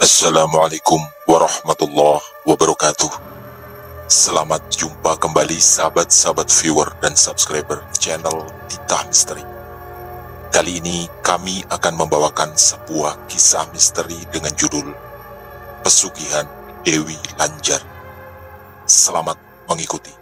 Assalamualaikum warahmatullahi wabarakatuh. Selamat jumpa kembali sahabat-sahabat viewer dan subscriber channel Titah Misteri. Kali ini kami akan membawakan sebuah kisah misteri dengan judul Pesugihan Dewi Lanjar. Selamat mengikuti.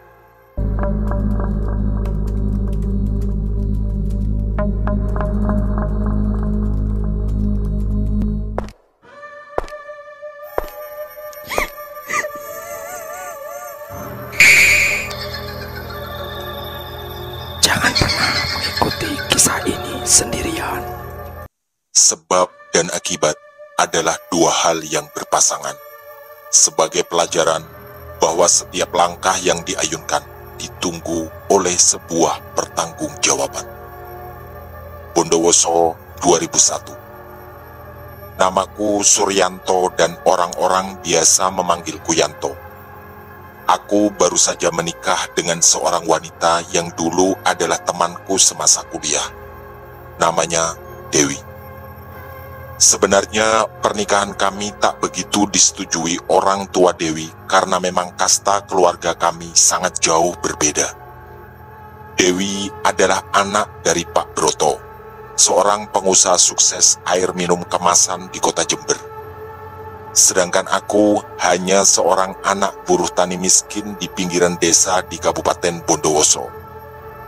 Jangan pernah mengikuti kisah ini sendirian. Sebab dan akibat adalah dua hal yang berpasangan. Sebagai pelajaran bahwa setiap langkah yang diayunkan ditunggu oleh sebuah pertanggungjawaban. Bondowoso 2001. Namaku Suryanto dan orang-orang biasa memanggilku Yanto. Aku baru saja menikah dengan seorang wanita yang dulu adalah temanku semasa kuliah. Namanya Dewi. Sebenarnya pernikahan kami tak begitu disetujui orang tua Dewi karena memang kasta keluarga kami sangat jauh berbeda. Dewi adalah anak dari Pak Broto, seorang pengusaha sukses air minum kemasan di kota Jember. Sedangkan aku hanya seorang anak buruh tani miskin di pinggiran desa di Kabupaten Bondowoso,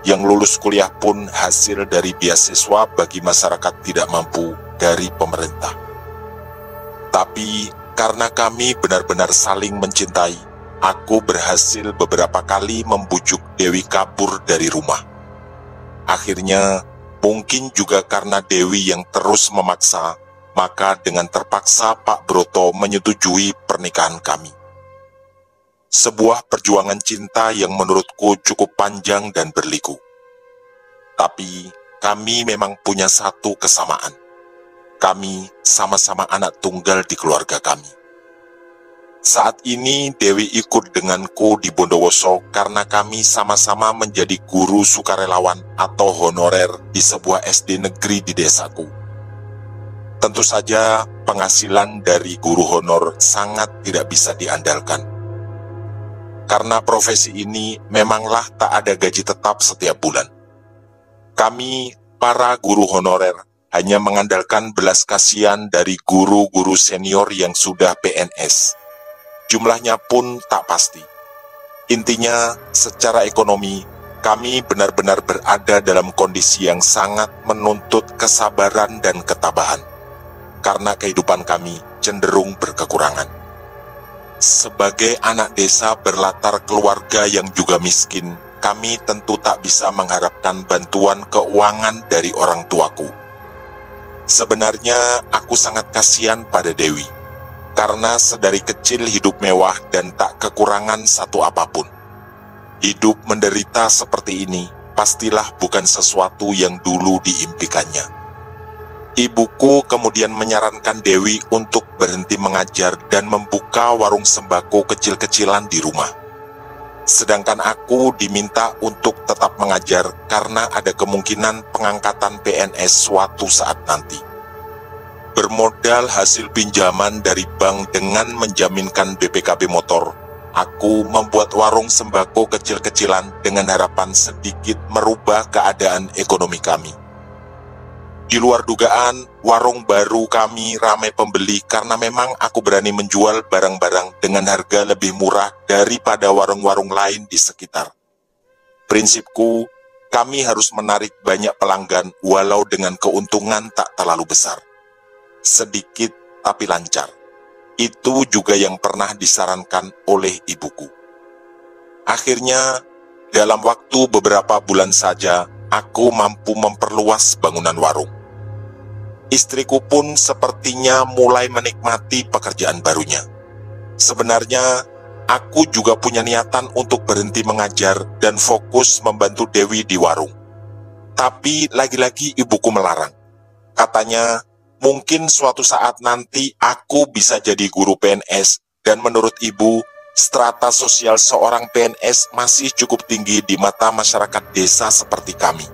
yang lulus kuliah pun hasil dari beasiswa bagi masyarakat tidak mampu dari pemerintah. Tapi karena kami benar-benar saling mencintai, aku berhasil beberapa kali membujuk Dewi kabur dari rumah. Akhirnya, mungkin juga karena Dewi yang terus memaksa, maka dengan terpaksa Pak Broto menyetujui pernikahan kami. Sebuah perjuangan cinta yang menurutku cukup panjang dan berliku. Tapi kami memang punya satu kesamaan. Kami sama-sama anak tunggal di keluarga kami. Saat ini Dewi ikut denganku di Bondowoso karena kami sama-sama menjadi guru sukarelawan atau honorer di sebuah SD negeri di desaku. Tentu saja penghasilan dari guru honor sangat tidak bisa diandalkan. Karena profesi ini memanglah tak ada gaji tetap setiap bulan. Kami, para guru honorer, hanya mengandalkan belas kasihan dari guru-guru senior yang sudah PNS. Jumlahnya pun tak pasti. Intinya, secara ekonomi, kami benar-benar berada dalam kondisi yang sangat menuntut kesabaran dan ketabahan. Karena kehidupan kami cenderung berkekurangan. Sebagai anak desa berlatar keluarga yang juga miskin, kami tentu tak bisa mengharapkan bantuan keuangan dari orang tuaku. Sebenarnya aku sangat kasihan pada Dewi, karena sedari kecil hidup mewah dan tak kekurangan satu apapun. Hidup menderita seperti ini pastilah bukan sesuatu yang dulu diimpikannya. Ibuku kemudian menyarankan Dewi untuk berhenti mengajar dan membuka warung sembako kecil-kecilan di rumah. Sedangkan aku diminta untuk tetap mengajar karena ada kemungkinan pengangkatan PNS suatu saat nanti. Bermodal hasil pinjaman dari bank dengan menjaminkan BPKB motor, aku membuat warung sembako kecil-kecilan dengan harapan sedikit merubah keadaan ekonomi kami. Di luar dugaan, warung baru kami ramai pembeli karena memang aku berani menjual barang-barang dengan harga lebih murah daripada warung-warung lain di sekitar. Prinsipku, kami harus menarik banyak pelanggan walau dengan keuntungan tak terlalu besar. Sedikit tapi lancar. Itu juga yang pernah disarankan oleh ibuku. Akhirnya, dalam waktu beberapa bulan saja, aku mampu memperluas bangunan warung. Istriku pun sepertinya mulai menikmati pekerjaan barunya. Sebenarnya, aku juga punya niatan untuk berhenti mengajar dan fokus membantu Dewi di warung. Tapi lagi-lagi ibuku melarang. Katanya, mungkin suatu saat nanti aku bisa jadi guru PNS dan menurut ibu, strata sosial seorang PNS masih cukup tinggi di mata masyarakat desa seperti kami.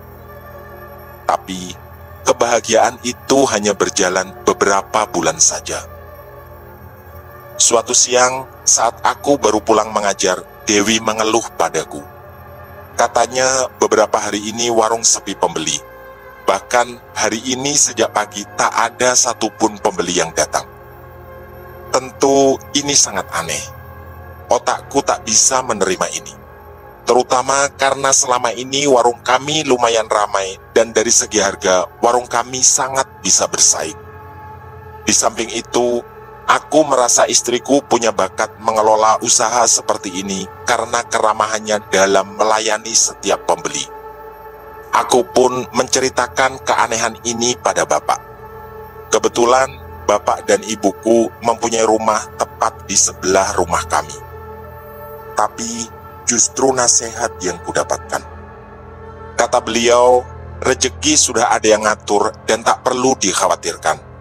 Tapi, kebahagiaan itu hanya berjalan beberapa bulan saja. Suatu siang, saat aku baru pulang mengajar, Dewi mengeluh padaku. Katanya beberapa hari ini warung sepi pembeli. Bahkan hari ini sejak pagi tak ada satupun pembeli yang datang. Tentu ini sangat aneh. Otakku tak bisa menerima ini. Terutama karena selama ini warung kami lumayan ramai dan dari segi harga warung kami sangat bisa bersaing. Di samping itu, aku merasa istriku punya bakat mengelola usaha seperti ini karena keramahannya dalam melayani setiap pembeli. Aku pun menceritakan keanehan ini pada bapak. Kebetulan, bapak dan ibuku mempunyai rumah tepat di sebelah rumah kami. Tapi, justru nasihat yang kudapatkan. Kata beliau, rezeki sudah ada yang ngatur dan tak perlu dikhawatirkan.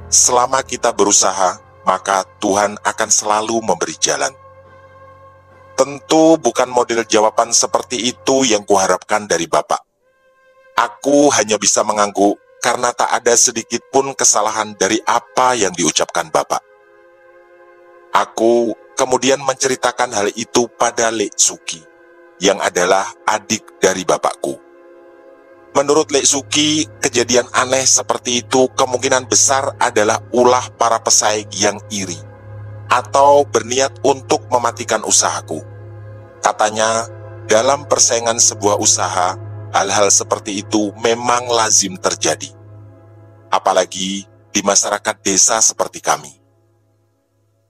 Selama kita berusaha, maka Tuhan akan selalu memberi jalan. Tentu bukan model jawaban seperti itu yang kuharapkan dari bapak. Aku hanya bisa mengangguk karena tak ada sedikit pun kesalahan dari apa yang diucapkan bapak. Aku kemudian menceritakan hal itu pada Lek Suki, yang adalah adik dari bapakku. Menurut Lek Suki, kejadian aneh seperti itu kemungkinan besar adalah ulah para pesaing yang iri, atau berniat untuk mematikan usahaku. Katanya, dalam persaingan sebuah usaha, hal-hal seperti itu memang lazim terjadi. Apalagi di masyarakat desa seperti kami.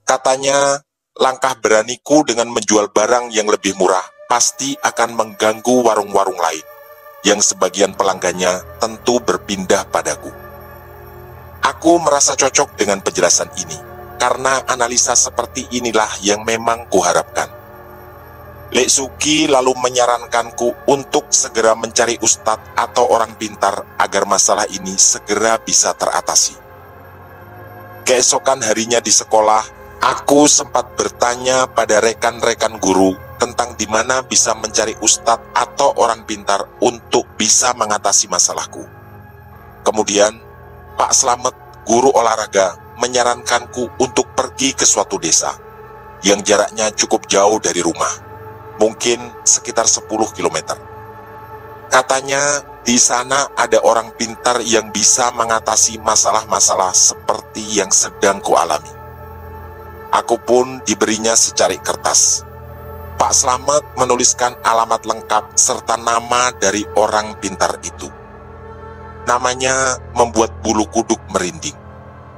Katanya, langkah beraniku dengan menjual barang yang lebih murah pasti akan mengganggu warung-warung lain, yang sebagian pelanggannya tentu berpindah padaku. Aku merasa cocok dengan penjelasan ini, karena analisa seperti inilah yang memang kuharapkan. Lek Suki lalu menyarankanku untuk segera mencari ustadz atau orang pintar agar masalah ini segera bisa teratasi. Keesokan harinya di sekolah, aku sempat bertanya pada rekan-rekan guru tentang di mana bisa mencari ustadz atau orang pintar untuk bisa mengatasi masalahku. Kemudian, Pak Slamet, guru olahraga, menyarankanku untuk pergi ke suatu desa yang jaraknya cukup jauh dari rumah. Mungkin sekitar 10 km. Katanya di sana ada orang pintar yang bisa mengatasi masalah-masalah seperti yang sedang kualami. Aku pun diberinya secari kertas. Pak Slamet menuliskan alamat lengkap serta nama dari orang pintar itu. Namanya membuat bulu kuduk merinding,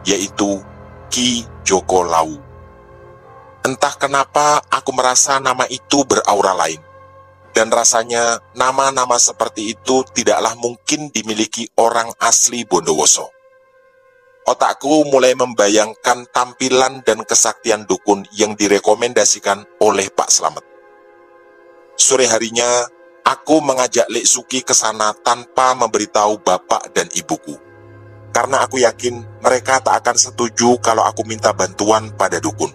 yaitu Ki Joko Lau. Entah kenapa aku merasa nama itu beraura lain. Dan rasanya nama-nama seperti itu tidaklah mungkin dimiliki orang asli Bondowoso. Otakku mulai membayangkan tampilan dan kesaktian dukun yang direkomendasikan oleh Pak Slamet. Sore harinya, aku mengajak Lek Suki ke sana tanpa memberitahu bapak dan ibuku. Karena aku yakin mereka tak akan setuju kalau aku minta bantuan pada dukun.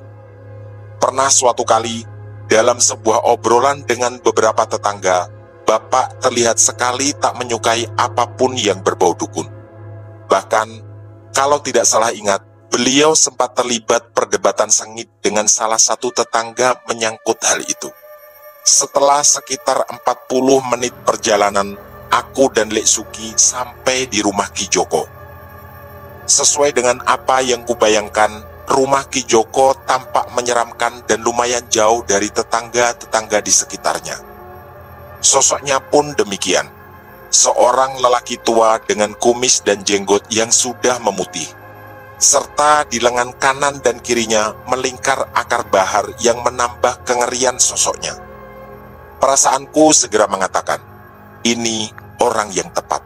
Pernah suatu kali, dalam sebuah obrolan dengan beberapa tetangga, bapak terlihat sekali tak menyukai apapun yang berbau dukun. Bahkan, kalau tidak salah ingat, beliau sempat terlibat perdebatan sengit dengan salah satu tetangga menyangkut hal itu. Setelah sekitar 40 menit perjalanan, aku dan Lek Suki sampai di rumah Ki Joko. Sesuai dengan apa yang kubayangkan, rumah Ki Joko tampak menyeramkan dan lumayan jauh dari tetangga-tetangga di sekitarnya. Sosoknya pun demikian. Seorang lelaki tua dengan kumis dan jenggot yang sudah memutih. Serta di lengan kanan dan kirinya melingkar akar bahar yang menambah kengerian sosoknya. Perasaanku segera mengatakan, ini orang yang tepat.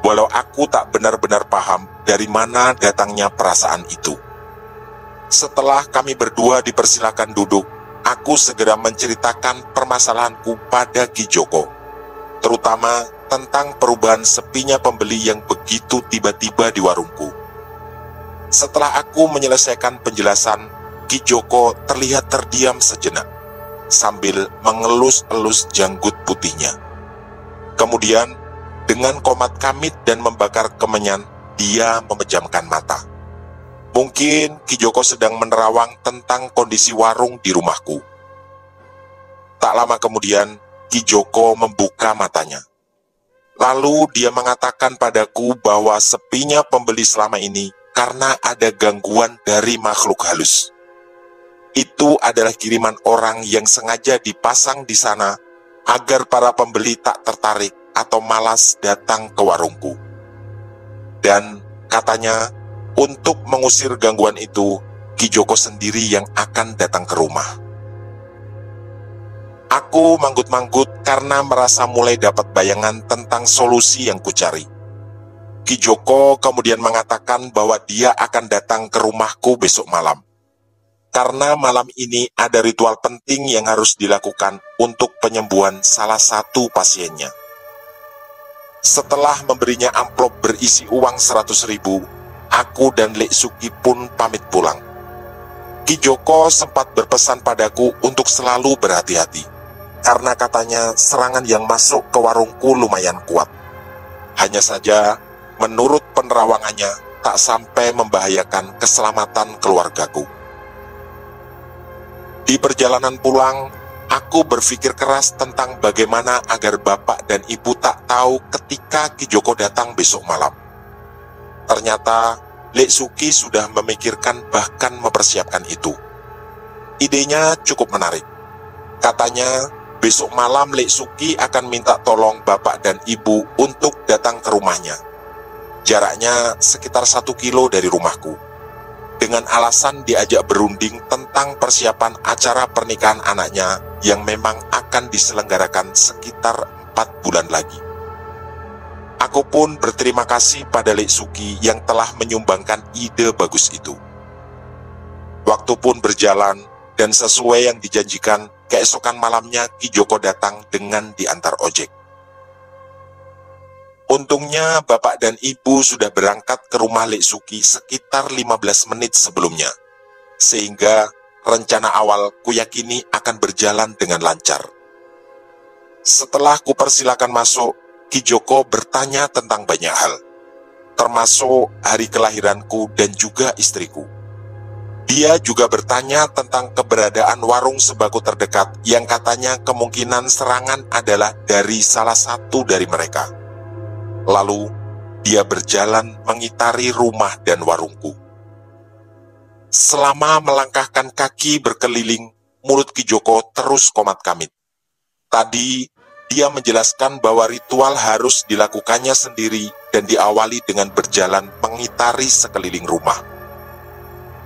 Walau aku tak benar-benar paham dari mana datangnya perasaan itu. Setelah kami berdua dipersilakan duduk, aku segera menceritakan permasalahanku pada Ki Joko, terutama tentang perubahan sepinya pembeli yang begitu tiba-tiba di warungku. Setelah aku menyelesaikan penjelasan, Ki Joko terlihat terdiam sejenak, sambil mengelus-elus janggut putihnya. Kemudian, dengan komat kamit dan membakar kemenyan, dia memejamkan mata. Mungkin Ki Joko sedang menerawang tentang kondisi warung di rumahku. Tak lama kemudian, Ki Joko membuka matanya. Lalu dia mengatakan padaku bahwa sepinya pembeli selama ini karena ada gangguan dari makhluk halus. Itu adalah kiriman orang yang sengaja dipasang di sana agar para pembeli tak tertarik atau malas datang ke warungku. Dan katanya, untuk mengusir gangguan itu, Ki Joko sendiri yang akan datang ke rumah. Aku manggut-manggut karena merasa mulai dapat bayangan tentang solusi yang kucari. Ki Joko kemudian mengatakan bahwa dia akan datang ke rumahku besok malam. Karena malam ini ada ritual penting yang harus dilakukan untuk penyembuhan salah satu pasiennya. Setelah memberinya amplop berisi uang 100.000, aku dan Lek Suki pun pamit pulang. Ki Joko sempat berpesan padaku untuk selalu berhati-hati. Karena katanya serangan yang masuk ke warungku lumayan kuat. Hanya saja, menurut penerawangannya, tak sampai membahayakan keselamatan keluargaku. Di perjalanan pulang, aku berpikir keras tentang bagaimana agar bapak dan ibu tak tahu ketika Ki Joko datang besok malam. Ternyata, Lek Suki sudah memikirkan bahkan mempersiapkan itu. Idenya cukup menarik. Katanya, besok malam Lek Suki akan minta tolong bapak dan ibu untuk datang ke rumahnya. Jaraknya sekitar 1 kilo dari rumahku. Dengan alasan diajak berunding tentang persiapan acara pernikahan anaknya yang memang akan diselenggarakan sekitar 4 bulan lagi. Aku pun berterima kasih pada Lek Suki yang telah menyumbangkan ide bagus itu. Waktu pun berjalan dan sesuai yang dijanjikan, keesokan malamnya Ki Joko datang dengan diantar ojek. Untungnya bapak dan ibu sudah berangkat ke rumah Lek Suki sekitar 15 menit sebelumnya, sehingga rencana awal kuyakini akan berjalan dengan lancar. Setelah kupersilakan masuk, Ki Joko bertanya tentang banyak hal, termasuk hari kelahiranku dan juga istriku. Dia juga bertanya tentang keberadaan warung sembako terdekat yang katanya kemungkinan serangan adalah dari salah satu dari mereka. Lalu, dia berjalan mengitari rumah dan warungku. Selama melangkahkan kaki berkeliling, mulut Ki Joko terus komat-kamit. Tadi, dia menjelaskan bahwa ritual harus dilakukannya sendiri dan diawali dengan berjalan mengitari sekeliling rumah.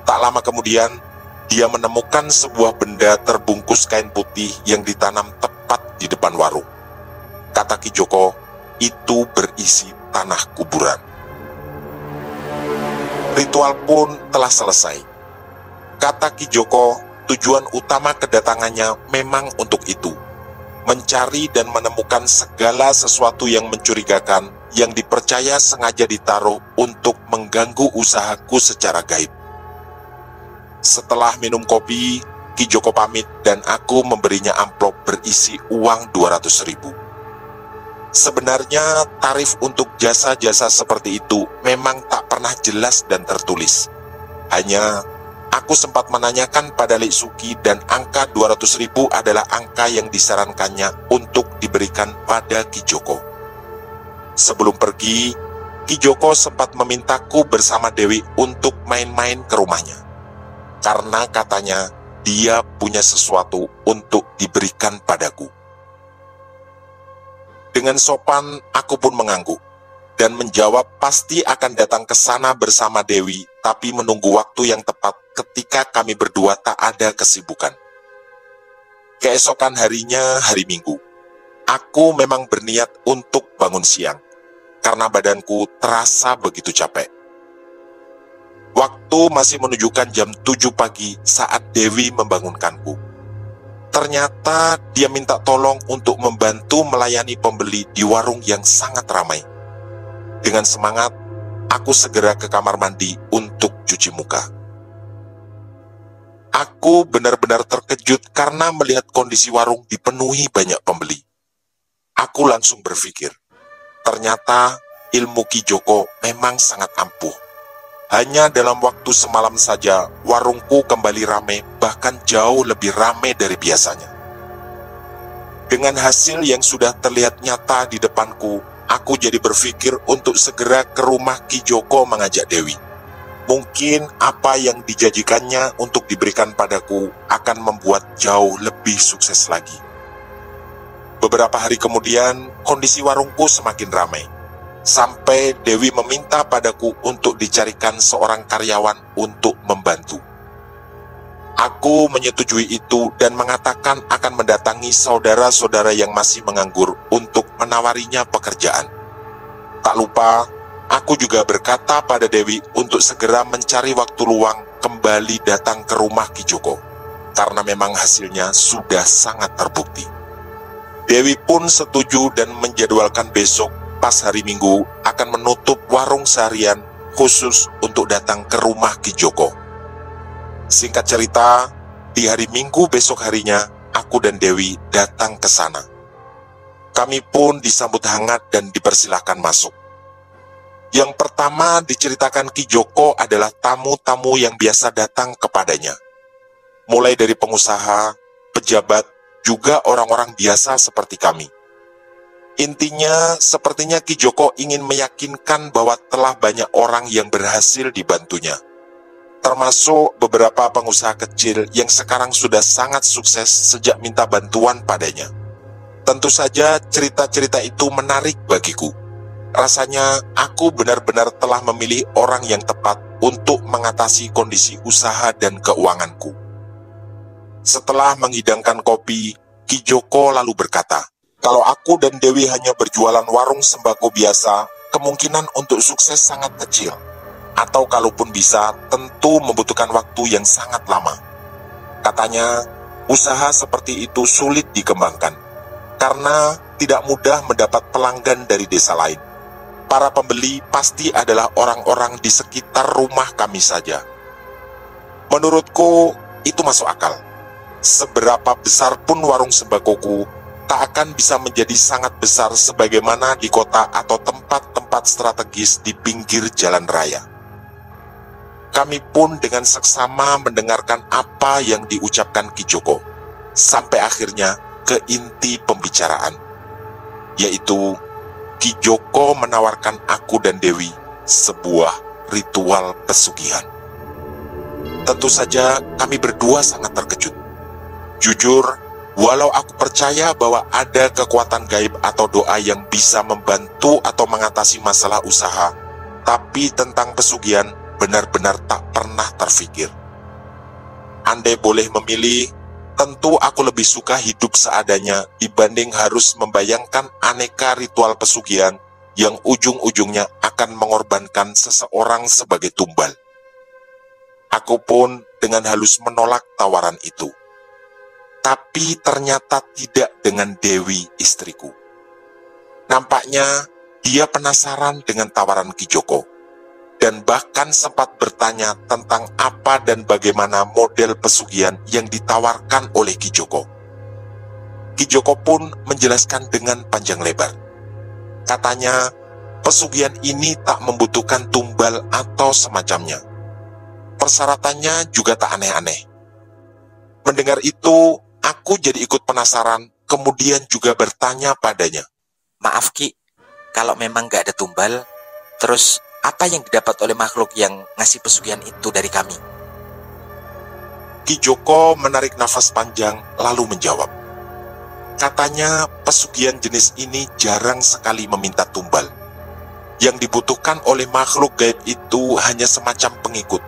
Tak lama kemudian, dia menemukan sebuah benda terbungkus kain putih yang ditanam tepat di depan warung. Kata Ki Joko, itu berisi tanah kuburan. Ritual pun telah selesai. Kata Ki Joko, tujuan utama kedatangannya memang untuk itu. Mencari dan menemukan segala sesuatu yang mencurigakan yang dipercaya sengaja ditaruh untuk mengganggu usahaku secara gaib. Setelah minum kopi, Ki Joko pamit dan aku memberinya amplop berisi uang 200.000. Sebenarnya tarif untuk jasa-jasa seperti itu memang tak pernah jelas dan tertulis. Hanya aku sempat menanyakan pada Lek Suki dan angka 200.000 adalah angka yang disarankannya untuk diberikan pada Ki Joko. Sebelum pergi, Ki Joko sempat memintaku bersama Dewi untuk main-main ke rumahnya. Karena katanya dia punya sesuatu untuk diberikan padaku. Dengan sopan, aku pun mengangguk dan menjawab pasti akan datang ke sana bersama Dewi, tapi menunggu waktu yang tepat ketika kami berdua tak ada kesibukan. Keesokan harinya, hari Minggu, aku memang berniat untuk bangun siang, karena badanku terasa begitu capek. Waktu masih menunjukkan jam 7 pagi saat Dewi membangunkanku. Ternyata dia minta tolong untuk membantu melayani pembeli di warung yang sangat ramai. Dengan semangat, aku segera ke kamar mandi untuk cuci muka. Aku benar-benar terkejut karena melihat kondisi warung dipenuhi banyak pembeli. Aku langsung berpikir, ternyata ilmu Ki Joko memang sangat ampuh. Hanya dalam waktu semalam saja, warungku kembali ramai, bahkan jauh lebih ramai dari biasanya. Dengan hasil yang sudah terlihat nyata di depanku, aku jadi berpikir untuk segera ke rumah Ki Joko mengajak Dewi. Mungkin apa yang dijanjikannya untuk diberikan padaku akan membuat jauh lebih sukses lagi. Beberapa hari kemudian, kondisi warungku semakin ramai. Sampai Dewi meminta padaku untuk dicarikan seorang karyawan untuk membantu. Aku menyetujui itu dan mengatakan akan mendatangi saudara-saudara yang masih menganggur untuk menawarinya pekerjaan. Tak lupa, aku juga berkata pada Dewi untuk segera mencari waktu luang kembali datang ke rumah Ki Joko, karena memang hasilnya sudah sangat terbukti. Dewi pun setuju dan menjadwalkan besok pas hari Minggu akan menutup warung seharian khusus untuk datang ke rumah Ki Joko. Singkat cerita, di hari Minggu besok harinya, aku dan Dewi datang ke sana. Kami pun disambut hangat dan dipersilahkan masuk. Yang pertama diceritakan Ki Joko adalah tamu-tamu yang biasa datang kepadanya. Mulai dari pengusaha, pejabat, juga orang-orang biasa seperti kami. Intinya, sepertinya Ki Joko ingin meyakinkan bahwa telah banyak orang yang berhasil dibantunya, termasuk beberapa pengusaha kecil yang sekarang sudah sangat sukses sejak minta bantuan padanya. Tentu saja cerita-cerita itu menarik bagiku. Rasanya aku benar-benar telah memilih orang yang tepat untuk mengatasi kondisi usaha dan keuanganku. Setelah menghidangkan kopi, Ki Joko lalu berkata, kalau aku dan Dewi hanya berjualan warung sembako biasa, kemungkinan untuk sukses sangat kecil. Atau kalaupun bisa, tentu membutuhkan waktu yang sangat lama. Katanya, usaha seperti itu sulit dikembangkan, karena tidak mudah mendapat pelanggan dari desa lain. Para pembeli pasti adalah orang-orang di sekitar rumah kami saja. Menurutku, itu masuk akal. Seberapa besar pun warung sembakoku, tak akan bisa menjadi sangat besar sebagaimana di kota atau tempat-tempat strategis di pinggir jalan raya. Kami pun dengan seksama mendengarkan apa yang diucapkan Ki Joko, sampai akhirnya ke inti pembicaraan, yaitu Ki Joko menawarkan aku dan Dewi sebuah ritual pesugihan. Tentu saja kami berdua sangat terkejut. Jujur, walau aku percaya bahwa ada kekuatan gaib atau doa yang bisa membantu atau mengatasi masalah usaha, tapi tentang pesugihan benar-benar tak pernah terfikir. Andai boleh memilih, tentu aku lebih suka hidup seadanya dibanding harus membayangkan aneka ritual pesugihan yang ujung-ujungnya akan mengorbankan seseorang sebagai tumbal. Aku pun dengan halus menolak tawaran itu. Tapi ternyata tidak dengan Dewi, istriku. Nampaknya dia penasaran dengan tawaran Ki Joko, dan bahkan sempat bertanya tentang apa dan bagaimana model pesugihan yang ditawarkan oleh Ki Joko. Ki Joko pun menjelaskan dengan panjang lebar. Katanya, pesugihan ini tak membutuhkan tumbal atau semacamnya. Persyaratannya juga tak aneh-aneh. Mendengar itu, aku jadi ikut penasaran, kemudian juga bertanya padanya. Maaf Ki, kalau memang gak ada tumbal, terus apa yang didapat oleh makhluk yang ngasih pesugihan itu dari kami? Ki Joko menarik nafas panjang lalu menjawab. Katanya pesugihan jenis ini jarang sekali meminta tumbal. Yang dibutuhkan oleh makhluk gaib itu hanya semacam pengikut.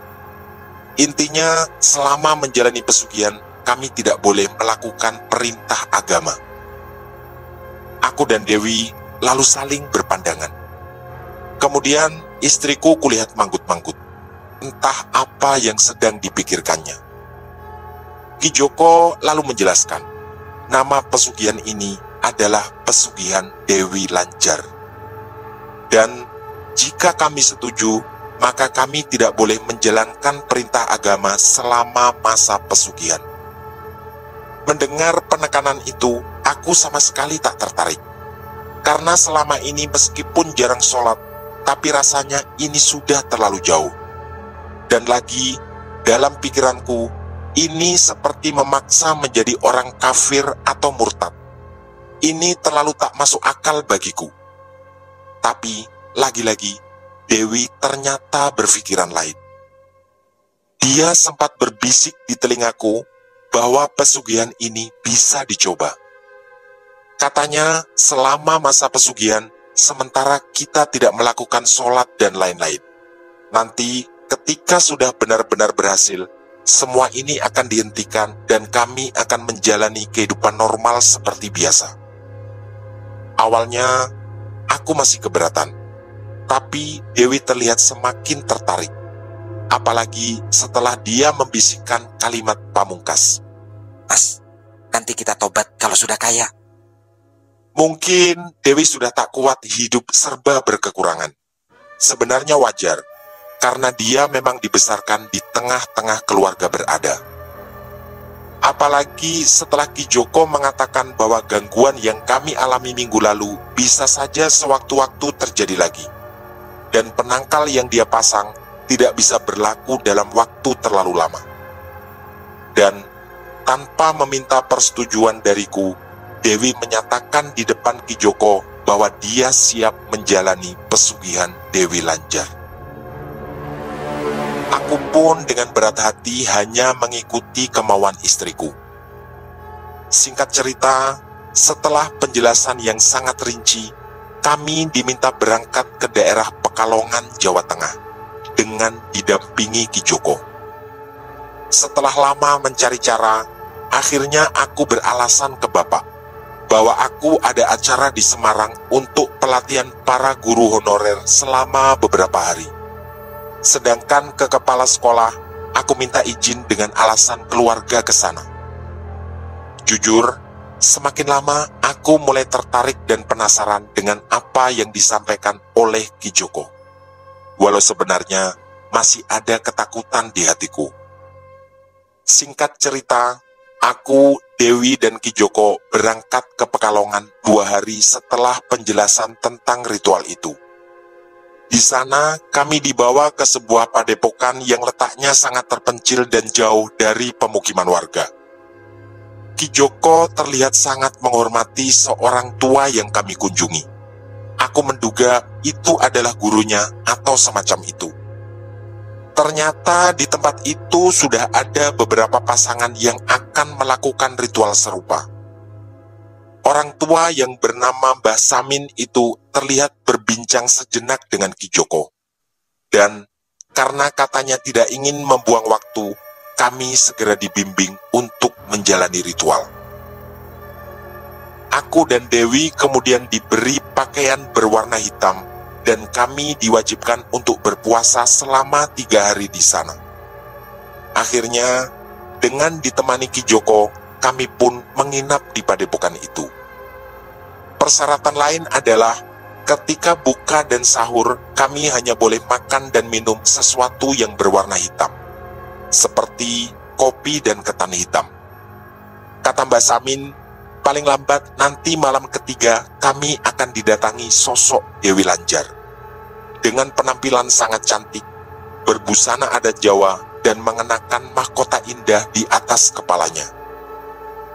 Intinya, selama menjalani pesugihan, kami tidak boleh melakukan perintah agama. Aku dan Dewi lalu saling berpandangan. Kemudian istriku kulihat manggut-manggut. Entah apa yang sedang dipikirkannya. Ki Joko lalu menjelaskan, nama pesugihan ini adalah pesugihan Dewi Lanjar. Dan jika kami setuju, maka kami tidak boleh menjalankan perintah agama selama masa pesugihan. Mendengar penekanan itu, aku sama sekali tak tertarik. Karena selama ini meskipun jarang sholat, tapi rasanya ini sudah terlalu jauh. Dan lagi, dalam pikiranku, ini seperti memaksa menjadi orang kafir atau murtad. Ini terlalu tak masuk akal bagiku. Tapi, lagi-lagi, Dewi ternyata berpikiran lain. Dia sempat berbisik di telingaku bahwa pesugihan ini bisa dicoba. Katanya, selama masa pesugihan, sementara kita tidak melakukan sholat dan lain-lain. Nanti, ketika sudah benar-benar berhasil, semua ini akan dihentikan dan kami akan menjalani kehidupan normal seperti biasa. Awalnya, aku masih keberatan, tapi Dewi terlihat semakin tertarik. Apalagi setelah dia membisikkan kalimat pamungkas. Mas, nanti kita tobat kalau sudah kaya. Mungkin Dewi sudah tak kuat hidup serba berkekurangan. Sebenarnya wajar, karena dia memang dibesarkan di tengah-tengah keluarga berada. Apalagi setelah Ki Joko mengatakan bahwa gangguan yang kami alami minggu lalu bisa saja sewaktu-waktu terjadi lagi. Dan penangkal yang dia pasang tidak bisa berlaku dalam waktu terlalu lama. Dan tanpa meminta persetujuan dariku, Dewi menyatakan di depan Ki Joko bahwa dia siap menjalani pesugihan Dewi Lanjar. Aku pun dengan berat hati hanya mengikuti kemauan istriku. Singkat cerita, setelah penjelasan yang sangat rinci, kami diminta berangkat ke daerah Pekalongan, Jawa Tengah, dengan didampingi Ki Joko. Setelah lama mencari cara, akhirnya aku beralasan ke Bapak bahwa aku ada acara di Semarang untuk pelatihan para guru honorer selama beberapa hari. Sedangkan ke kepala sekolah, aku minta izin dengan alasan keluarga ke sana. Jujur, semakin lama aku mulai tertarik dan penasaran dengan apa yang disampaikan oleh Ki Joko. Walau sebenarnya masih ada ketakutan di hatiku. Singkat cerita, aku, Dewi, dan Ki Joko berangkat ke Pekalongan 2 hari setelah penjelasan tentang ritual itu. Di sana, kami dibawa ke sebuah padepokan yang letaknya sangat terpencil dan jauh dari pemukiman warga. Ki Joko terlihat sangat menghormati seorang tua yang kami kunjungi. Aku menduga itu adalah gurunya atau semacam itu. Ternyata di tempat itu sudah ada beberapa pasangan yang akan melakukan ritual serupa. Orang tua yang bernama Mbah Samin itu terlihat berbincang sejenak dengan Ki Joko. Dan karena katanya tidak ingin membuang waktu, kami segera dibimbing untuk menjalani ritual. Aku dan Dewi kemudian diberi pakaian berwarna hitam dan kami diwajibkan untuk berpuasa selama 3 hari di sana. Akhirnya, dengan ditemani Ki Joko, kami pun menginap di padepokan itu. Persyaratan lain adalah ketika buka dan sahur, kami hanya boleh makan dan minum sesuatu yang berwarna hitam, seperti kopi dan ketan hitam. Kata Mbak Samin, paling lambat nanti malam ketiga kami akan didatangi sosok Dewi Lanjar. Dengan penampilan sangat cantik, berbusana adat Jawa, dan mengenakan mahkota indah di atas kepalanya.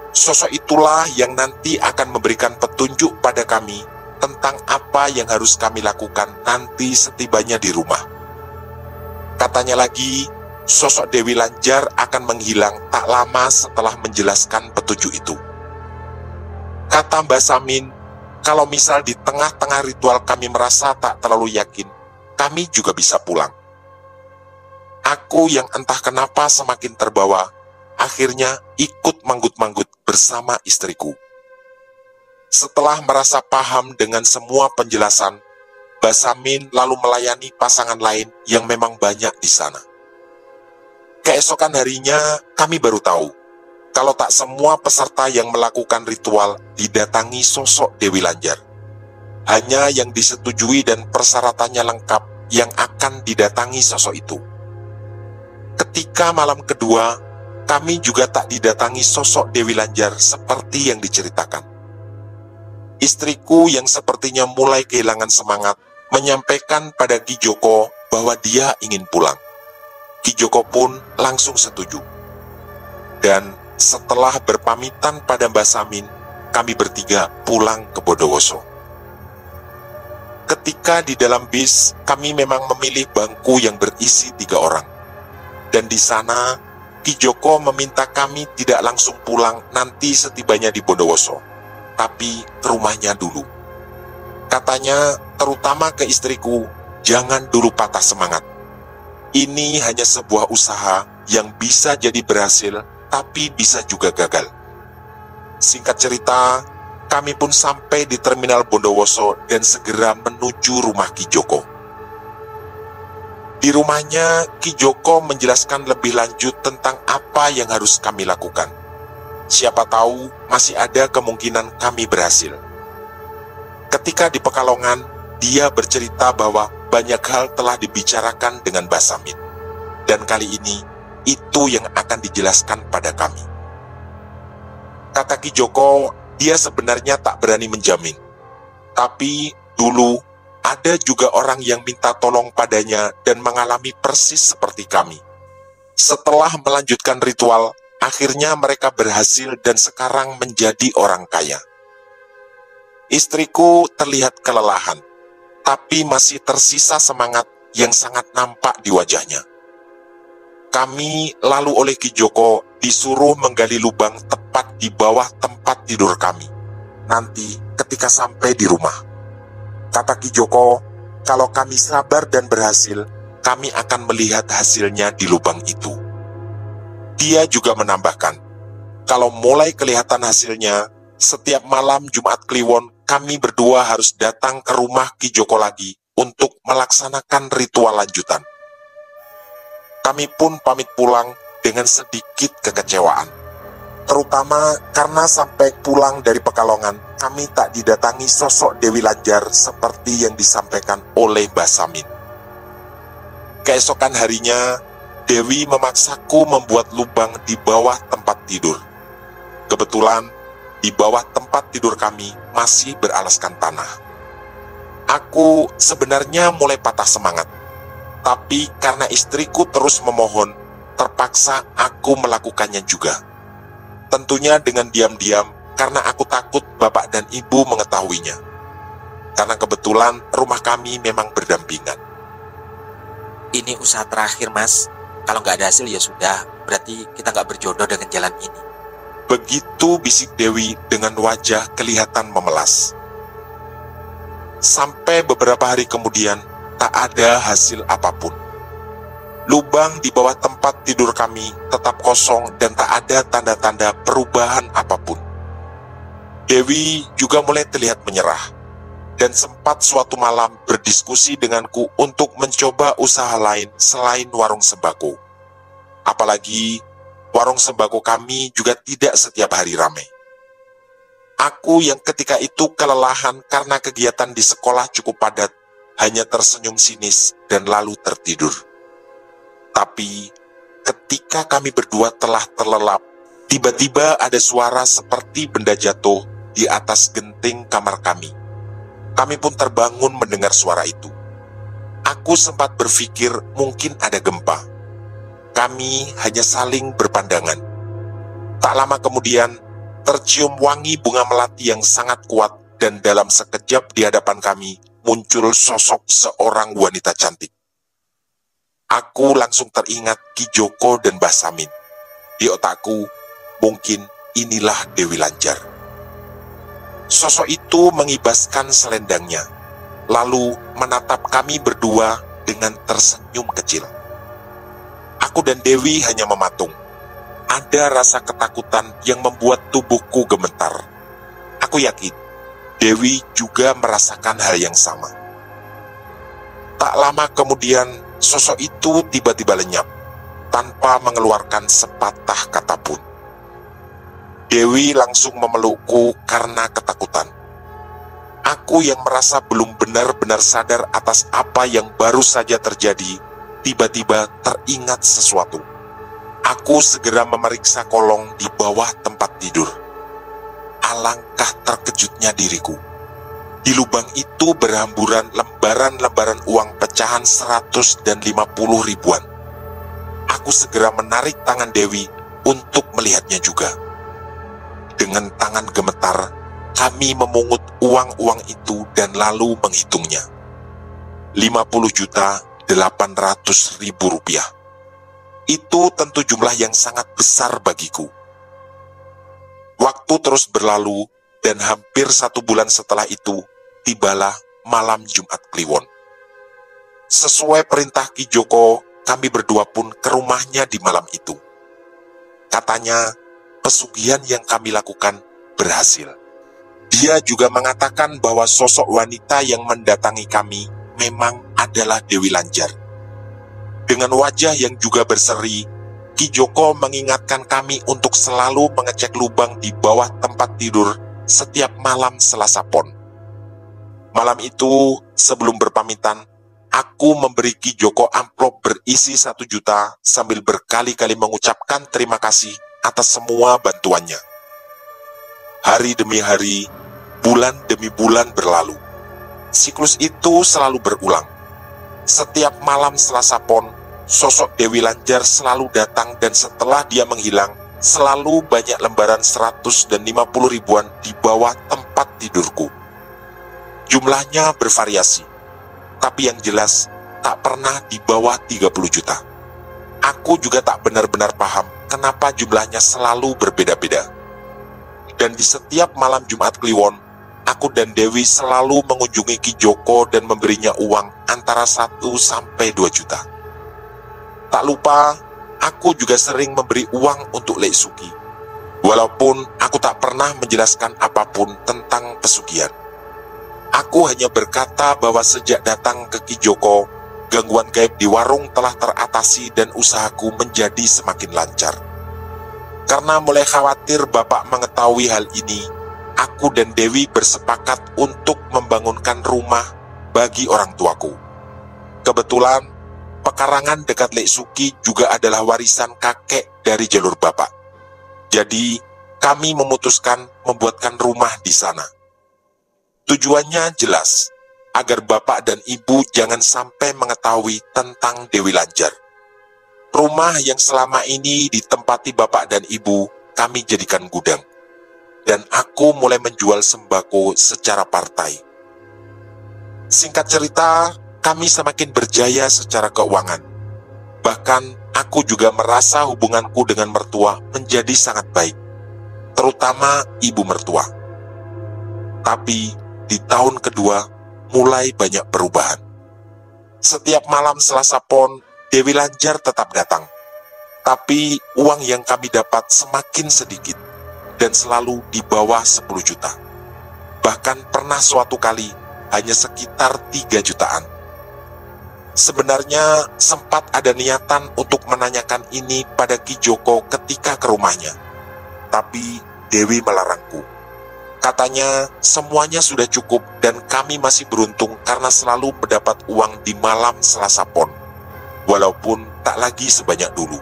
Sosok itulah yang nanti akan memberikan petunjuk pada kami tentang apa yang harus kami lakukan nanti setibanya di rumah. Katanya lagi, sosok Dewi Lanjar akan menghilang tak lama setelah menjelaskan petunjuk itu. Kata Mbak Samin, kalau misal di tengah-tengah ritual kami merasa tak terlalu yakin, kami juga bisa pulang. Aku yang entah kenapa semakin terbawa, akhirnya ikut manggut-manggut bersama istriku. Setelah merasa paham dengan semua penjelasan, Mbak Samin lalu melayani pasangan lain yang memang banyak di sana. Keesokan harinya, kami baru tahu kalau tak semua peserta yang melakukan ritual didatangi sosok Dewi Lanjar. Hanya yang disetujui dan persyaratannya lengkap yang akan didatangi sosok itu. Ketika malam kedua, kami juga tak didatangi sosok Dewi Lanjar seperti yang diceritakan. Istriku yang sepertinya mulai kehilangan semangat menyampaikan pada Ki Joko bahwa dia ingin pulang. Ki Joko pun langsung setuju. Dan setelah berpamitan pada Mbah Samin, kami bertiga pulang ke Bondowoso. Ketika di dalam bis, kami memang memilih bangku yang berisi 3 orang. Dan di sana, Ki Joko meminta kami tidak langsung pulang nanti setibanya di Bondowoso, tapi ke rumahnya dulu. Katanya, terutama ke istriku, jangan dulu patah semangat. Ini hanya sebuah usaha yang bisa jadi berhasil, tapi bisa juga gagal. Singkat cerita, kami pun sampai di terminal Bondowoso dan segera menuju rumah Ki Joko. Di rumahnya, Ki Joko menjelaskan lebih lanjut tentang apa yang harus kami lakukan. Siapa tahu masih ada kemungkinan kami berhasil. Ketika di Pekalongan, dia bercerita bahwa banyak hal telah dibicarakan dengan Mbah Samin. Dan kali ini, itu yang akan dijelaskan pada kami. Kata Ki Joko, dia sebenarnya tak berani menjamin. Tapi dulu ada juga orang yang minta tolong padanya dan mengalami persis seperti kami. Setelah melanjutkan ritual, akhirnya mereka berhasil dan sekarang menjadi orang kaya. Istriku terlihat kelelahan, tapi masih tersisa semangat yang sangat nampak di wajahnya. Kami lalu oleh Ki Joko disuruh menggali lubang tepat di bawah tempat tidur kami. Nanti ketika sampai di rumah, kata Ki Joko, kalau kami sabar dan berhasil, kami akan melihat hasilnya di lubang itu. Dia juga menambahkan, kalau mulai kelihatan hasilnya, setiap malam Jumat Kliwon kami berdua harus datang ke rumah Ki Joko lagi untuk melaksanakan ritual lanjutan. Kami pun pamit pulang dengan sedikit kekecewaan. Terutama karena sampai pulang dari Pekalongan, kami tak didatangi sosok Dewi Lanjar seperti yang disampaikan oleh Mbah Samin. Keesokan harinya, Dewi memaksaku membuat lubang di bawah tempat tidur. Kebetulan, di bawah tempat tidur kami masih beralaskan tanah. Aku sebenarnya mulai patah semangat. Tapi karena istriku terus memohon, terpaksa aku melakukannya juga. Tentunya dengan diam-diam, karena aku takut bapak dan ibu mengetahuinya. Karena kebetulan rumah kami memang berdampingan. Ini usaha terakhir, Mas. Kalau nggak ada hasil ya sudah, berarti kita nggak berjodoh dengan jalan ini. Begitu bisik Dewi dengan wajah kelihatan memelas. Sampai beberapa hari kemudian, tak ada hasil apapun. Lubang di bawah tempat tidur kami tetap kosong dan tak ada tanda-tanda perubahan apapun. Dewi juga mulai terlihat menyerah, dan sempat suatu malam berdiskusi denganku untuk mencoba usaha lain selain warung sembako. Apalagi, warung sembako kami juga tidak setiap hari ramai. Aku yang ketika itu kelelahan karena kegiatan di sekolah cukup padat, hanya tersenyum sinis dan lalu tertidur. Tapi ketika kami berdua telah terlelap, tiba-tiba ada suara seperti benda jatuh di atas genting kamar kami. Kami pun terbangun mendengar suara itu. Aku sempat berpikir mungkin ada gempa. Kami hanya saling berpandangan. Tak lama kemudian, tercium wangi bunga melati yang sangat kuat dan dalam sekejap di hadapan kami muncul sosok seorang wanita cantik. Aku langsung teringat Ki Joko dan Mbah Samin. Di otakku, mungkin inilah Dewi Lanjar. Sosok itu mengibaskan selendangnya, lalu menatap kami berdua dengan tersenyum kecil. Aku dan Dewi hanya mematung. Ada rasa ketakutan yang membuat tubuhku gemetar. Aku yakin Dewi juga merasakan hal yang sama. Tak lama kemudian, sosok itu tiba-tiba lenyap, tanpa mengeluarkan sepatah kata pun. Dewi langsung memelukku karena ketakutan. Aku yang merasa belum benar-benar sadar atas apa yang baru saja terjadi, tiba-tiba teringat sesuatu. Aku segera memeriksa kolong di bawah tempat tidur. Alangkah terkejutnya diriku. Di lubang itu berhamburan lembaran-lembaran uang pecahan 100 dan 50 ribuan. aku segera menarik tangan Dewi untuk melihatnya juga. Dengan tangan gemetar, kami memungut uang-uang itu dan lalu menghitungnya. 50.800.000 rupiah. Itu tentu jumlah yang sangat besar bagiku. Waktu terus berlalu dan hampir 1 bulan setelah itu, tibalah malam Jumat Kliwon. Sesuai perintah Ki Joko, kami berdua pun ke rumahnya di malam itu. Katanya, pesugihan yang kami lakukan berhasil. Dia juga mengatakan bahwa sosok wanita yang mendatangi kami memang adalah Dewi Lanjar. Dengan wajah yang juga berseri, Ki Joko mengingatkan kami untuk selalu mengecek lubang di bawah tempat tidur setiap malam Selasa Pon. Malam itu, sebelum berpamitan, aku memberi Ki Joko amplop berisi 1 juta sambil berkali-kali mengucapkan terima kasih atas semua bantuannya. Hari demi hari, bulan demi bulan berlalu. Siklus itu selalu berulang. Setiap malam Selasa Pon, sosok Dewi Lanjar selalu datang dan setelah dia menghilang, selalu banyak lembaran 100 dan 50 ribuan di bawah tempat tidurku. Jumlahnya bervariasi, tapi yang jelas tak pernah di bawah 30 juta. Aku juga tak benar-benar paham kenapa jumlahnya selalu berbeda-beda. Dan di setiap malam Jumat Kliwon, aku dan Dewi selalu mengunjungi Ki Joko dan memberinya uang antara 1 sampai 2 juta. Tak lupa, aku juga sering memberi uang untuk Lek Suki. Walaupun aku tak pernah menjelaskan apapun tentang pesugihan. Aku hanya berkata bahwa sejak datang ke Ki Joko, gangguan gaib di warung telah teratasi dan usahaku menjadi semakin lancar. Karena mulai khawatir Bapak mengetahui hal ini, aku dan Dewi bersepakat untuk membangunkan rumah bagi orang tuaku. Kebetulan, pekarangan dekat Lek Suki juga adalah warisan kakek dari jalur Bapak. Jadi, kami memutuskan membuatkan rumah di sana. Tujuannya jelas, agar Bapak dan Ibu jangan sampai mengetahui tentang Dewi Lanjar. Rumah yang selama ini ditempati Bapak dan Ibu, kami jadikan gudang. Dan aku mulai menjual sembako secara partai. Singkat cerita, kami semakin berjaya secara keuangan. Bahkan, aku juga merasa hubunganku dengan mertua menjadi sangat baik, terutama ibu mertua. Tapi, di tahun kedua, mulai banyak perubahan. Setiap malam Selasa Pon, Dewi Lanjar tetap datang. Tapi, uang yang kami dapat semakin sedikit, dan selalu di bawah 10 juta. Bahkan pernah suatu kali, hanya sekitar 3 jutaan. Sebenarnya sempat ada niatan untuk menanyakan ini pada Ki Joko ketika ke rumahnya. Tapi Dewi melarangku. Katanya semuanya sudah cukup dan kami masih beruntung karena selalu mendapat uang di malam Selasa Pon. Walaupun tak lagi sebanyak dulu.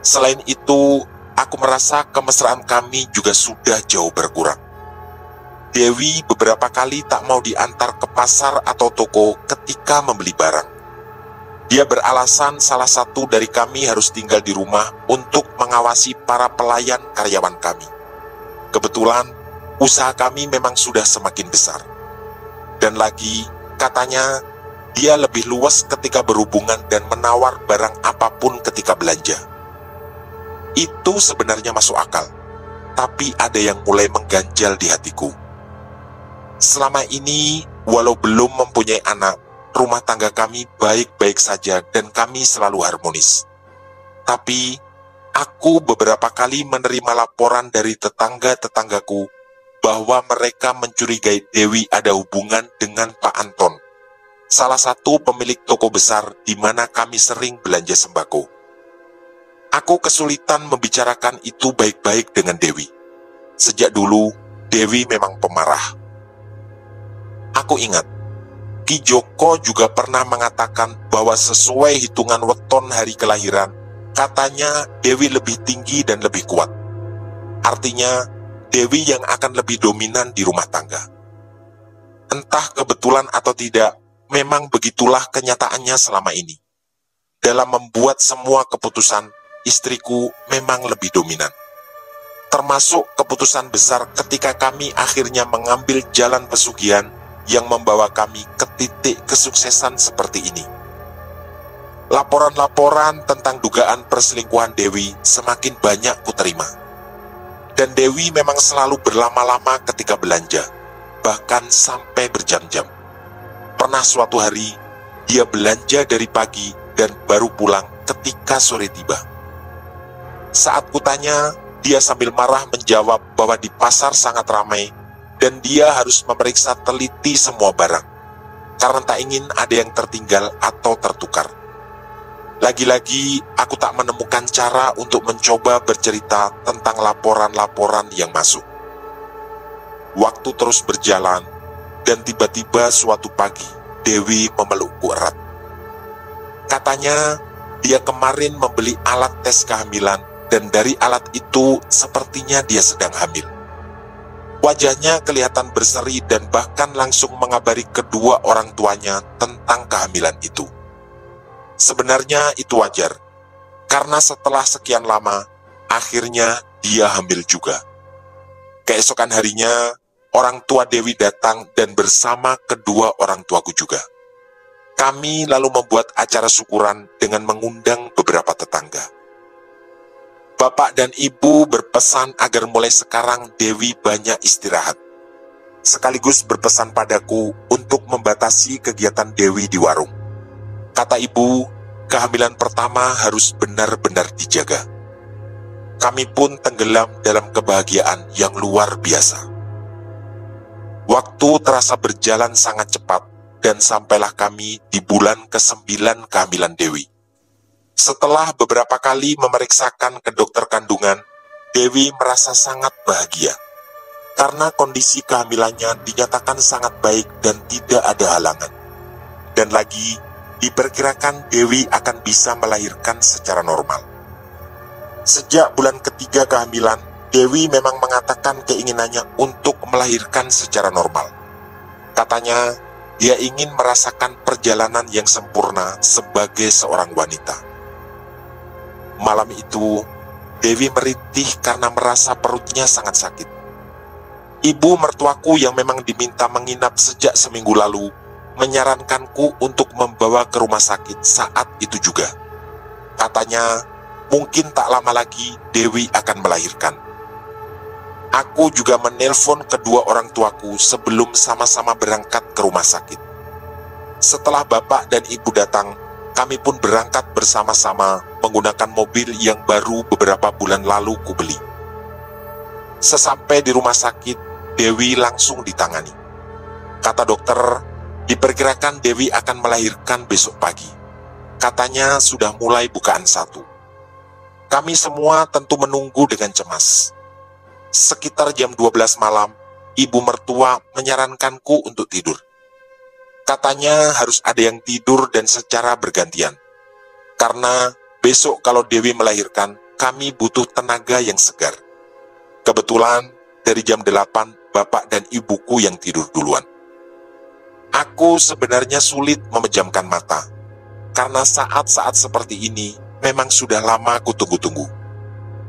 Selain itu, aku merasa kemesraan kami juga sudah jauh berkurang. Dewi beberapa kali tak mau diantar ke pasar atau toko ketika membeli barang. Dia beralasan salah satu dari kami harus tinggal di rumah untuk mengawasi para pelayan karyawan kami. Kebetulan, usaha kami memang sudah semakin besar. Dan lagi, katanya, dia lebih luas ketika berhubungan dan menawar barang apapun ketika belanja. Itu sebenarnya masuk akal, tapi ada yang mulai mengganjal di hatiku. Selama ini, walau belum mempunyai anak, rumah tangga kami baik-baik saja dan kami selalu harmonis. Tapi, aku beberapa kali menerima laporan dari tetangga-tetanggaku bahwa mereka mencurigai Dewi ada hubungan dengan Pak Anton, salah satu pemilik toko besar di mana kami sering belanja sembako. Aku kesulitan membicarakan itu baik-baik dengan Dewi. Sejak dulu, Dewi memang pemarah. Aku ingat, Ki Joko juga pernah mengatakan bahwa sesuai hitungan weton hari kelahiran, katanya Dewi lebih tinggi dan lebih kuat. Artinya, Dewi yang akan lebih dominan di rumah tangga. Entah kebetulan atau tidak, memang begitulah kenyataannya selama ini. dalam membuat semua keputusan, istriku memang lebih dominan. Termasuk keputusan besar ketika kami akhirnya mengambil jalan pesugihan yang membawa kami ke titik kesuksesan seperti ini. Laporan-laporan tentang dugaan perselingkuhan Dewi semakin banyak kuterima. Dan Dewi memang selalu berlama-lama ketika belanja, bahkan sampai berjam-jam. Pernah suatu hari, dia belanja dari pagi dan baru pulang ketika sore tiba. Saat kutanya, dia sambil marah menjawab bahwa di pasar sangat ramai dan dia harus memeriksa teliti semua barang, karena tak ingin ada yang tertinggal atau tertukar. Lagi-lagi, aku tak menemukan cara untuk mencoba bercerita tentang laporan-laporan yang masuk. Waktu terus berjalan, dan tiba-tiba suatu pagi, Dewi memelukku erat. Katanya, dia kemarin membeli alat tes kehamilan, dan dari alat itu sepertinya dia sedang hamil. Wajahnya kelihatan berseri dan bahkan langsung mengabari kedua orang tuanya tentang kehamilan itu. Sebenarnya itu wajar, karena setelah sekian lama, akhirnya dia hamil juga. Keesokan harinya, orang tua Dewi datang dan bersama kedua orang tuaku juga. Kami lalu membuat acara syukuran dengan mengundang beberapa tetangga. Bapak dan ibu berpesan agar mulai sekarang Dewi banyak istirahat. Sekaligus berpesan padaku untuk membatasi kegiatan Dewi di warung. Kata ibu, kehamilan pertama harus benar-benar dijaga. Kami pun tenggelam dalam kebahagiaan yang luar biasa. Waktu terasa berjalan sangat cepat dan sampailah kami di bulan ke-9 kehamilan Dewi. Setelah beberapa kali memeriksakan ke dokter kandungan, Dewi merasa sangat bahagia. Karena kondisi kehamilannya dinyatakan sangat baik dan tidak ada halangan. Dan lagi, diperkirakan Dewi akan bisa melahirkan secara normal. Sejak bulan ketiga kehamilan, Dewi memang mengatakan keinginannya untuk melahirkan secara normal. Katanya, dia ingin merasakan perjalanan yang sempurna sebagai seorang wanita. Malam itu, Dewi merintih karena merasa perutnya sangat sakit. Ibu mertuaku yang memang diminta menginap sejak seminggu lalu, menyarankanku untuk membawa ke rumah sakit saat itu juga. Katanya, mungkin tak lama lagi Dewi akan melahirkan. Aku juga menelpon kedua orang tuaku sebelum sama-sama berangkat ke rumah sakit. Setelah bapak dan ibu datang, kami pun berangkat bersama-sama menggunakan mobil yang baru beberapa bulan lalu kubeli. Sesampai di rumah sakit, Dewi langsung ditangani. Kata dokter, diperkirakan Dewi akan melahirkan besok pagi. Katanya sudah mulai bukaan 1. Kami semua tentu menunggu dengan cemas. Sekitar jam 12 malam, ibu mertua menyarankanku untuk tidur. Katanya harus ada yang tidur dan secara bergantian. Karena besok kalau Dewi melahirkan, kami butuh tenaga yang segar. Kebetulan dari jam 8, bapak dan ibuku yang tidur duluan. Aku sebenarnya sulit memejamkan mata. Karena saat-saat seperti ini memang sudah lama aku tunggu-tunggu.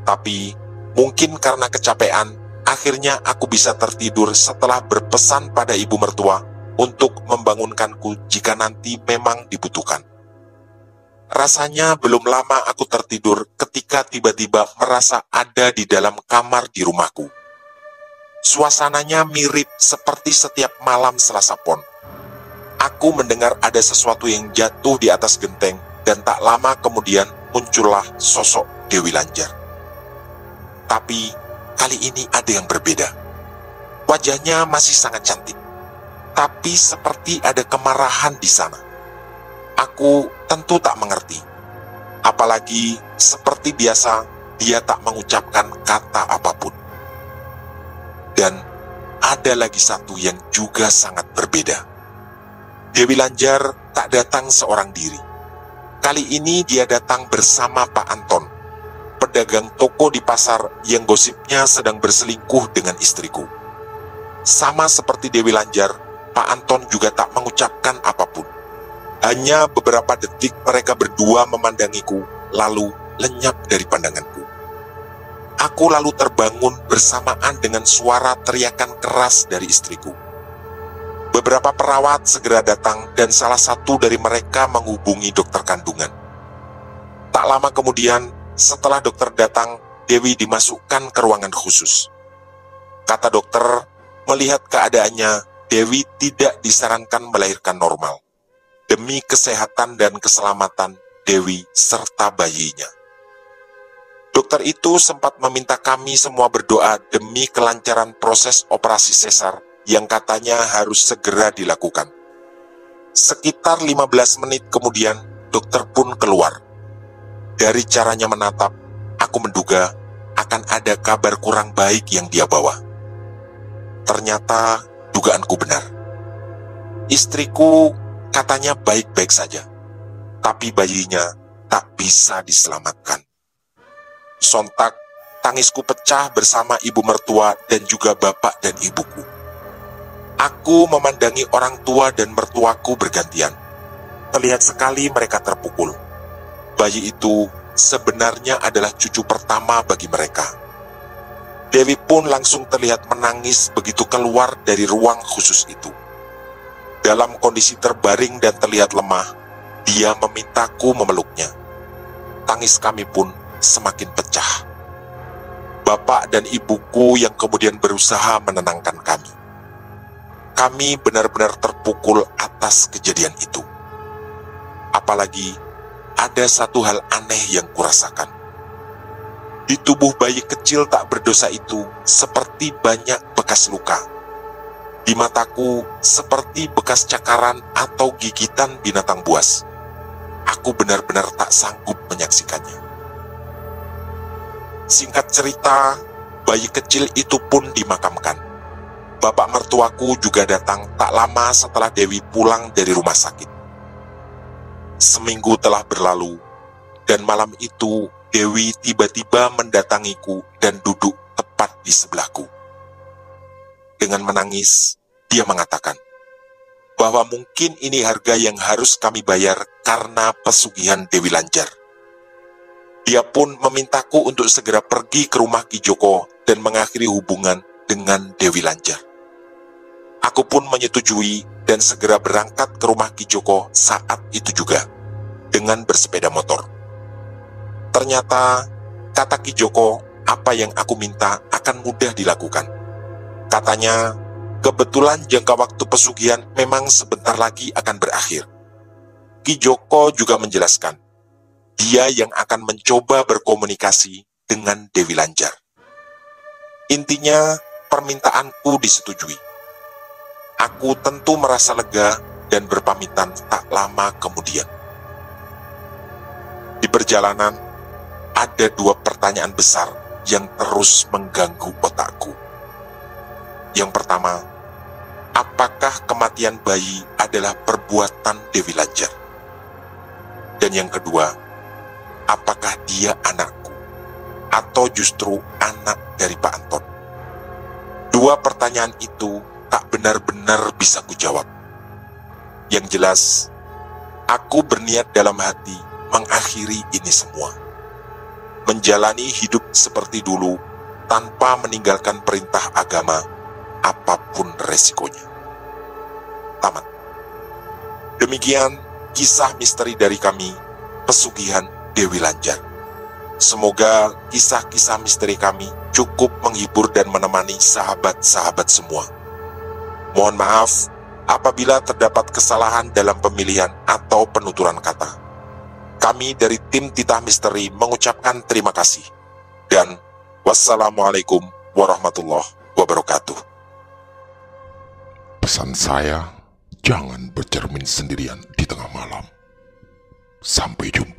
Tapi mungkin karena kecapean, akhirnya aku bisa tertidur setelah berpesan pada ibu mertua untuk membangunkanku jika nanti memang dibutuhkan. Rasanya belum lama aku tertidur ketika tiba-tiba merasa ada di dalam kamar di rumahku. Suasananya mirip seperti setiap malam Selasa Pon. Aku mendengar ada sesuatu yang jatuh di atas genteng dan tak lama kemudian muncullah sosok Dewi Lanjar. Tapi kali ini ada yang berbeda. Wajahnya masih sangat cantik, tapi seperti ada kemarahan di sana. Aku tentu tak mengerti. Apalagi seperti biasa, dia tak mengucapkan kata apapun. Dan ada lagi satu yang juga sangat berbeda. Dewi Lanjar tak datang seorang diri. Kali ini dia datang bersama Pak Anton, pedagang toko di pasar yang gosipnya sedang berselingkuh dengan istriku. Sama seperti Dewi Lanjar, Pak Anton juga tak mengucapkan apapun. Hanya beberapa detik mereka berdua memandangiku, lalu lenyap dari pandanganku. Aku lalu terbangun bersamaan dengan suara teriakan keras dari istriku. Beberapa perawat segera datang dan salah satu dari mereka menghubungi dokter kandungan. Tak lama kemudian, setelah dokter datang, Dewi dimasukkan ke ruangan khusus. Kata dokter, melihat keadaannya, Dewi tidak disarankan melahirkan normal, demi kesehatan dan keselamatan Dewi serta bayinya. Dokter itu sempat meminta kami semua berdoa demi kelancaran proses operasi sesar yang katanya harus segera dilakukan. Sekitar 15 menit kemudian, dokter pun keluar. Dari caranya menatap, aku menduga akan ada kabar kurang baik yang dia bawa. Ternyata dugaanku benar. Istriku katanya baik-baik saja, tapi bayinya tak bisa diselamatkan. Sontak, tangisku pecah bersama ibu mertua dan juga bapak dan ibuku. Aku memandangi orang tua dan mertuaku bergantian. Terlihat sekali mereka terpukul. Bayi itu sebenarnya adalah cucu pertama bagi mereka. Dewi pun langsung terlihat menangis begitu keluar dari ruang khusus itu. Dalam kondisi terbaring dan terlihat lemah, dia memintaku memeluknya. Tangis kami pun semakin pecah. Bapak dan ibuku yang kemudian berusaha menenangkan kami. Kami benar-benar terpukul atas kejadian itu. Apalagi ada satu hal aneh yang kurasakan. Di tubuh bayi kecil tak berdosa itu seperti banyak bekas luka. Di mataku seperti bekas cakaran atau gigitan binatang buas. Aku benar-benar tak sanggup menyaksikannya. Singkat cerita, bayi kecil itu pun dimakamkan. Bapak mertuaku juga datang tak lama setelah Dewi pulang dari rumah sakit. Seminggu telah berlalu, dan malam itu Dewi tiba-tiba mendatangiku dan duduk tepat di sebelahku. Dengan menangis, dia mengatakan bahwa mungkin ini harga yang harus kami bayar karena pesugihan Dewi Lanjar. Dia pun memintaku untuk segera pergi ke rumah Ki Joko dan mengakhiri hubungan dengan Dewi Lanjar. Aku pun menyetujui dan segera berangkat ke rumah Ki Joko saat itu juga, dengan bersepeda motor. Ternyata, kata Ki Joko, apa yang aku minta akan mudah dilakukan. Katanya, kebetulan jangka waktu pesugihan memang sebentar lagi akan berakhir. Ki Joko juga menjelaskan, dia yang akan mencoba berkomunikasi dengan Dewi Lanjar. Intinya, permintaanku disetujui. Aku tentu merasa lega dan berpamitan tak lama kemudian. Di perjalanan, ada dua pertanyaan besar yang terus mengganggu otakku. Yang pertama, apakah kematian bayi adalah perbuatan Dewi Lanjar? Dan yang kedua, apakah dia anakku atau justru anak dari Pak Anton? Dua pertanyaan itu tak benar-benar bisa kujawab. Yang jelas, aku berniat dalam hati mengakhiri ini semua. Menjalani hidup seperti dulu tanpa meninggalkan perintah agama apapun resikonya. Tamat. Demikian kisah misteri dari kami, pesugihan Dewi Lanjar. Semoga kisah-kisah misteri kami cukup menghibur dan menemani sahabat-sahabat semua. Mohon maaf apabila terdapat kesalahan dalam pemilihan atau penuturan kata. Kami dari tim Titah Misteri mengucapkan terima kasih. Dan wassalamualaikum warahmatullahi wabarakatuh. Pesan saya, jangan bercermin sendirian di tengah malam. Sampai jumpa.